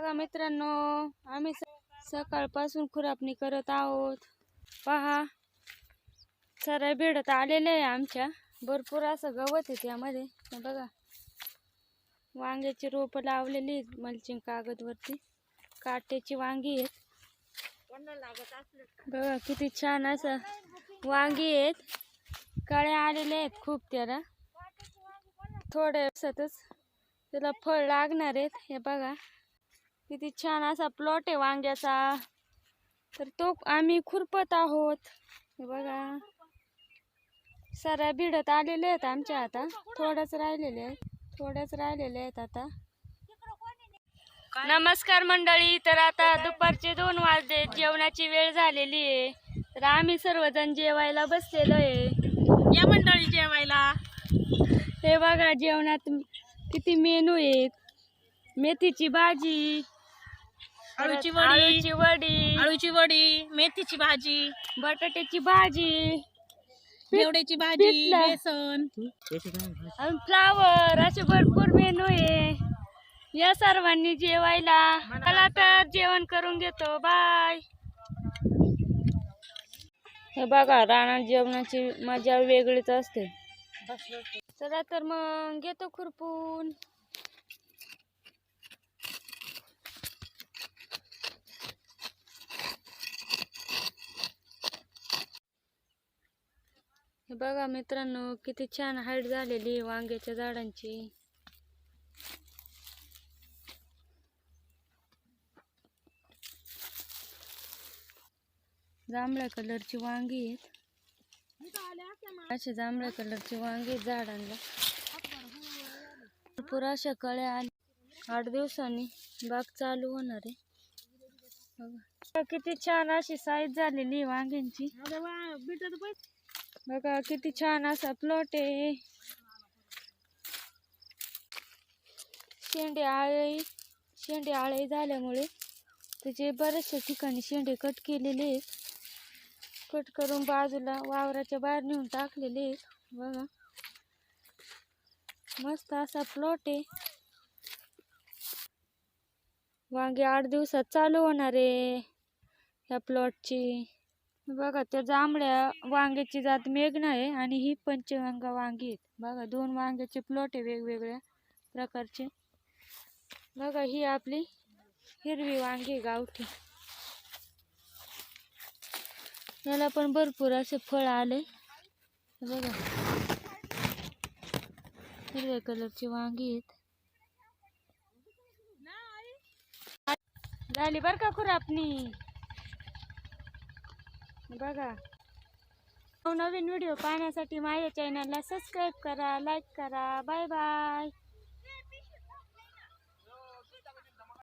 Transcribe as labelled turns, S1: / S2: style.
S1: बघा मित्रांनो, आम्ही सकाळपासून खुरपणी करत आहोत. पहा, साऱ्या बेडत आलेले आहे आमच्या. भरपूर असं गवत आहे त्यामध्ये. हे बघा, वांग्याची रोप लावलेली आहेत मल्चिंग कागदवरती. काट्याची वांगी आहेत. बघा किती छान असं वांगी आहेत. काळे आलेले आहेत खूप त्याला. थोड्या दिवसातच त्याला फळ लागणार आहेत. हे बघा किती छान असा प्लॉट आहे वांग्याचा. तर तो आम्ही खुरपत आहोत. हे बघा, साऱ्या भिडत आलेले आहेत आमच्या. आता थोड्याच राहिलेले आहेत आता. नमस्कार मंडळी. तर आता दुपारचे 2 वाजले, जेवणाची वेळ झालेली आहे. तर आम्ही सर्वजण जेवायला बसलेलो आहे.
S2: या मंडळी जेवायला.
S1: हे बघा, जेवणात किती मेनू आहेत. मेथीची भाजी,
S2: आळूची वडी, मेथीची भाजी,
S1: बटाट्याची भाजी,
S2: घेवड्याची भाजी,
S1: पिठलं,
S2: बेसन
S1: आणि फ्लावर, असे भरपूर मेनू आहे. या सर्वांनी जेवायला. चला तर जेवण करून घेतो. बाय. हे बघा, रानात जेवणाची मजा वेगळीच असते. चला तर मग घेतो खुरपून. हे बघा मित्रांनो, किती छान हाईट झालेली वांग्याच्या झाडांची. जांभळ्या कलरची वांगी आहेत. असे जांभळ्या कलरची वांगी आहेत झाडांना. भरपूर अशा कळ्या आल्या. 8 दिवसांनी बाग चालू होणार आहे. बघा किती छान अशी साईज झालेली वांग्यांची. बघा किती छान असा प्लॉट आहे. शेंडे आळे झाल्यामुळे त्याचे बरेचशा ठिकाणी शेंडे कट केलेले आहेत. कट करून बाजूला वावराच्या बाहेर नेऊन टाकलेले आहेत. बघा मस्त असा प्लॉट आहे. वांगे 8 दिवसात चालू होणार आहे ह्या प्लॉटची. बघा, त्या जांभळ्या वांग्याची जात मेघना आहे आणि ही पंचगंगा वांगी आहेत. बघा, 2 वांग्याचे प्लॉट आहे वेगवेगळ्या प्रकारचे. बघा, ही आपली हिरवी वांगी गावठी. याला पण भरपूर असे फळ आले. बघा, हिरव्या कलरची वांगी आहेत. झाली बर का खुरपणी. बघा, नवीन व्हिडिओ पाहण्यासाठी माझ्या चॅनलला सबस्क्राईब करा, लाईक करा. Bye bye.